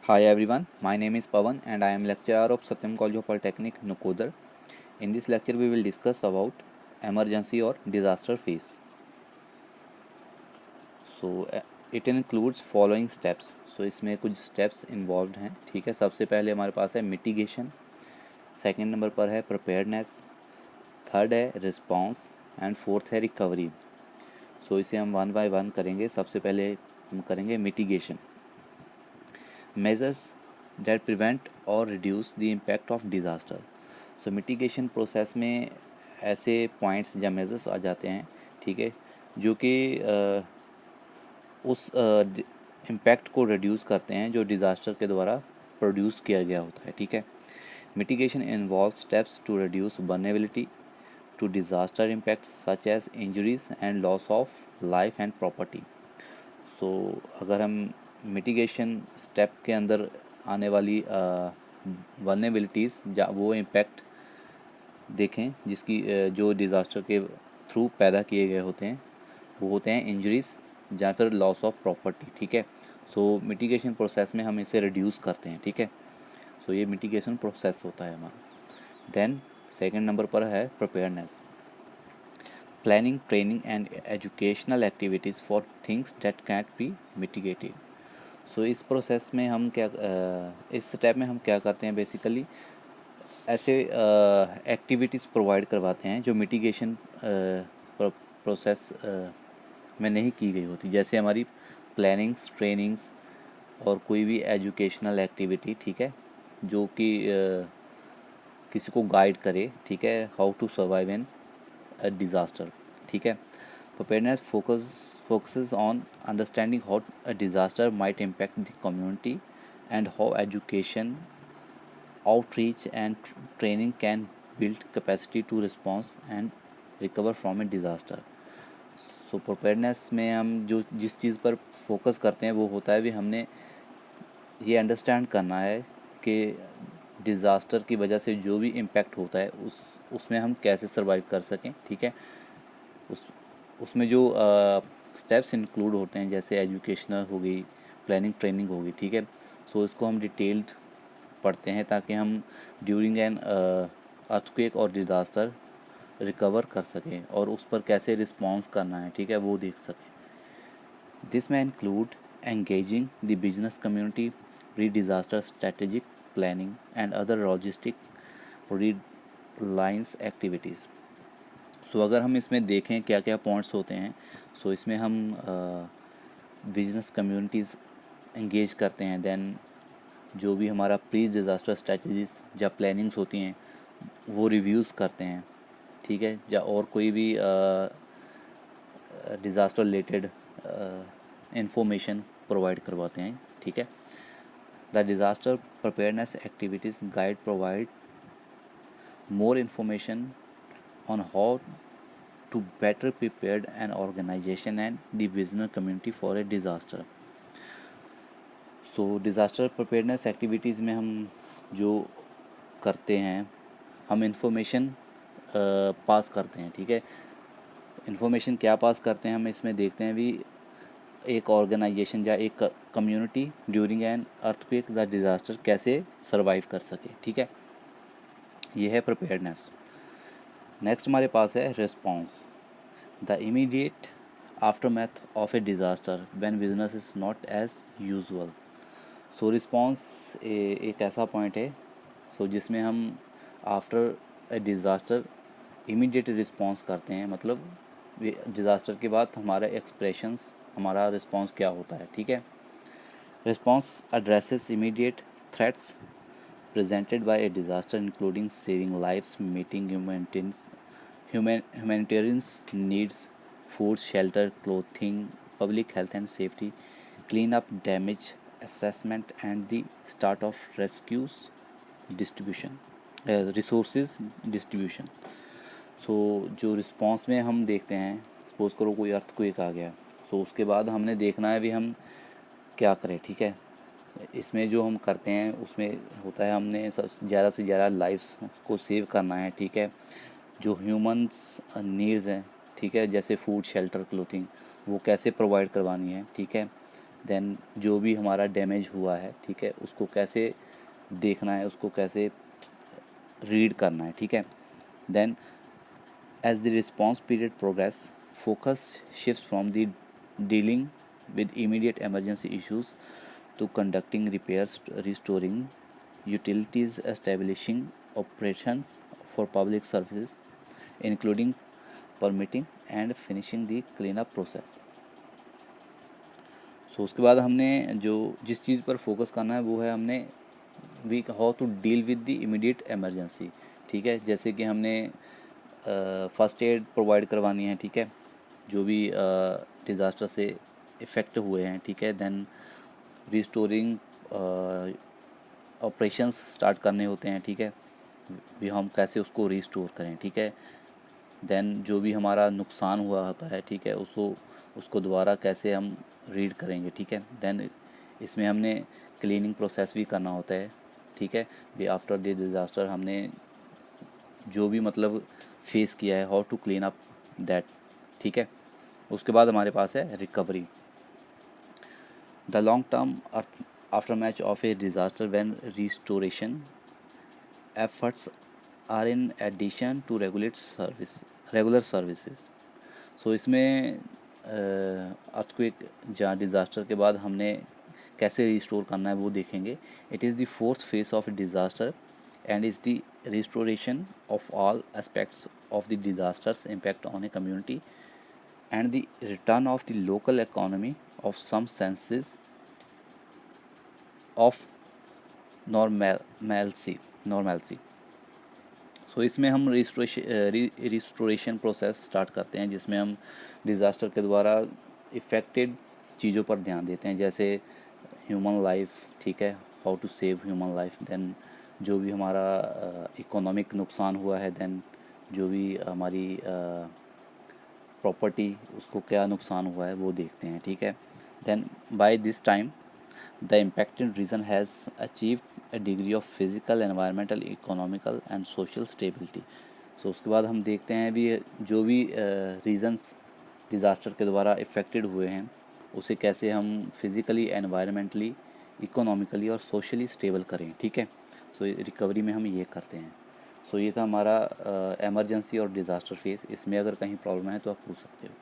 Hi everyone, my name is Pawan and I am lecturer of Satyam College of Polytechnic, Nakodar. In this lecture we will discuss about emergency or disaster phase. So it includes following steps. इसमें कुछ steps involved हैं, ठीक है। सबसे पहले हमारे पास है मिटिगेशन, सेकंड नंबर पर है प्रिपेयर्डनेस, थर्ड है रिस्पॉन्स एंड फोर्थ है रिकवरी। इसे हम वन बाय वन करेंगे। सबसे पहले हम करेंगे mitigation. Measures that prevent or reduce the impact of disaster. Mitigation process में ऐसे पॉइंट्स या मेजर्स आ जाते हैं, ठीक है, जो कि उस इम्पैक्ट को रिड्यूस करते हैं जो डिज़ास्टर के द्वारा प्रोड्यूस किया गया होता है, ठीक है। Mitigation involve steps to reduce vulnerability to disaster impacts such as injuries and loss of life and property. अगर हम मिटिगेशन स्टेप के अंदर आने वाली वल्नरेबिलिटीज़ या वो इम्पैक्ट देखें जिसकी जो डिज़ास्टर के थ्रू पैदा किए गए होते हैं, वो होते हैं इंजरीज़ या फिर लॉस ऑफ प्रॉपर्टी, ठीक है। मिटिगेशन प्रोसेस में हम इसे रिड्यूस करते हैं, ठीक है। ये मिटिगेशन प्रोसेस होता है हमारा। देन सेकंड नंबर पर है preparedness, planning, training and educational activities for things that cantt be mitigated. इस प्रोसेस में हम इस स्टेप में हम क्या करते हैं, बेसिकली ऐसे एक्टिविटीज़ प्रोवाइड करवाते हैं जो मिटिगेशन प्रोसेस में नहीं की गई होती, जैसे हमारी प्लानिंग्स, ट्रेनिंग्स और कोई भी एजुकेशनल एक्टिविटी, ठीक है, जो कि किसी को गाइड करे, ठीक है, how to survive in a disaster, ठीक है। Preparedness focuses on understanding how a disaster might impact the community and how education, outreach and training can build capacity to respond and recover from a disaster. Preparedness में हम जो जिस चीज़ पर focus करते हैं वो होता है भी हमने ये अंडरस्टैंड करना है कि डिज़ास्टर की वजह से जो भी इम्पैक्ट होता है उसमें हम कैसे सर्वाइव कर सकें, ठीक है। उसमें जो स्टेप्स इंक्लूड होते हैं जैसे एजुकेशनल हो गई, प्लानिंग, ट्रेनिंग होगी, ठीक है। इसको हम डिटेल्ड पढ़ते हैं ताकि हम ड्यूरिंग एन अर्थक्वेक और डिज़ास्टर रिकवर कर सकें और उस पर कैसे रिस्पॉन्स करना है, ठीक है, वो देख सकें। दिस में include engaging the business community, pre disaster strategic planning and other logistic Reliance activities. अगर हम इसमें देखें क्या क्या पॉइंट्स होते हैं, इसमें हम बिजनेस कम्युनिटीज़ एंगेज करते हैं। देन जो भी हमारा प्री डिज़ास्टर स्ट्रेटजीज या प्लानिंग्स होती हैं वो रिव्यूज़ करते हैं, ठीक है, या और कोई भी डिज़ास्टर रिलेटेड इंफॉर्मेशन प्रोवाइड करवाते हैं, ठीक है। The disaster preparedness activities guide provide more information on how to better prepared an organization and the business community for a disaster. Disaster preparedness activities में हम जो करते हैं, हम इंफॉर्मेशन पास करते हैं, ठीक है। इंफॉर्मेशन क्या पास करते हैं हम इसमें देखते हैं भी एक ऑर्गेनाइजेशन या एक कम्युनिटी ड्यूरिंग एन अर्थक्वेक या डिज़ास्टर कैसे सर्वाइव कर सके, ठीक है। ये है प्रिपेयरनेस। नेक्स्ट हमारे पास है response, the immediate aftermath of a disaster when business is not as usual. Response एक ऐसा पॉइंट है जिसमें हम after a disaster immediate response करते हैं, मतलब डिज़ास्टर के बाद हमारा एक्सप्रेशंस, हमारा रिस्पॉन्स क्या होता है, ठीक है। Response addresses immediate threats presented by a disaster including saving lives, meeting humanitarian needs, food, shelter, clothing, public health and safety, clean up damage, assessment and the start of rescues, distribution, resources distribution. जो response में हम देखते हैं, suppose करो कोई earthquake आ गया, उसके बाद हमने देखना है भी हम क्या करें, ठीक है। इसमें जो हम करते हैं उसमें होता है हमने ज़्यादा से ज़्यादा लाइफ्स को सेव करना है, ठीक है। जो ह्यूमंस नीड्स हैं, ठीक है, जैसे फूड, शेल्टर, क्लोथिंग, वो कैसे प्रोवाइड करवानी है, ठीक है। देन जो भी हमारा डैमेज हुआ है, ठीक है, उसको कैसे देखना है, उसको कैसे रीड करना है, ठीक है। Then as the response period progress, focus shifts from the dealing with immediate emergency issues to conducting repairs, restoring utilities, establishing operations for public services, including permitting and finishing the cleanup process. सो उसके बाद हमने जो जिस चीज़ पर focus करना है वो है हमने we how to deal with the immediate emergency, ठीक है। जैसे कि हमने फर्स्ट एड प्रोवाइड करवानी है, ठीक है, जो भी डिज़ास्टर से इफ़ेक्ट हुए हैं, ठीक है। देन रिस्टोरिंग ऑपरेशंस स्टार्ट करने होते हैं, ठीक है, भी हम कैसे उसको रिस्टोर करें, ठीक है। देन जो भी हमारा नुकसान हुआ होता है, ठीक है, उसको दोबारा कैसे हम रीड करेंगे, ठीक है। देन इसमें हमने क्लीनिंग प्रोसेस भी करना होता है, ठीक है। भी आफ्टर द डिज़ास्टर हमने जो भी मतलब फेस किया है, how to clean up that, ठीक है। उसके बाद हमारे पास है recovery, the long term aftermath of a disaster when restoration efforts are in addition to regular services. So इसमें अर्थक्वेक जहाँ डिज़ास्टर के बाद हमने कैसे रिस्टोर करना है वो देखेंगे। It is the fourth phase of disaster and is the restoration of all aspects of the disaster's impact on a community and the return of the local economy of some senses of normalcy. सो इसमें हम restoration process start करते हैं, जिसमें हम disaster के द्वारा affected चीज़ों पर ध्यान देते हैं, जैसे ह्यूमन लाइफ, ठीक है, how to save human life. Then जो भी हमारा इकोनॉमिक नुकसान हुआ है, देन जो भी हमारी प्रॉपर्टी उसको क्या नुकसान हुआ है वो देखते हैं, ठीक है। Then by this time the impacted region has achieved a degree of physical, environmental, economical and social stability. So उसके बाद हम देखते हैं भी जो भी रीजन्स डिज़ास्टर के द्वारा इफ़ेक्टेड हुए हैं उसे कैसे हम फिज़िकली, एनवायरमेंटली, इकोनॉमिकली और सोशली स्टेबल करें, ठीक है। सो रिकवरी में हम ये करते हैं। सो ये था हमारा एमरजेंसी और डिज़ास्टर फेस। इसमें अगर कहीं प्रॉब्लम है तो आप पूछ सकते हो।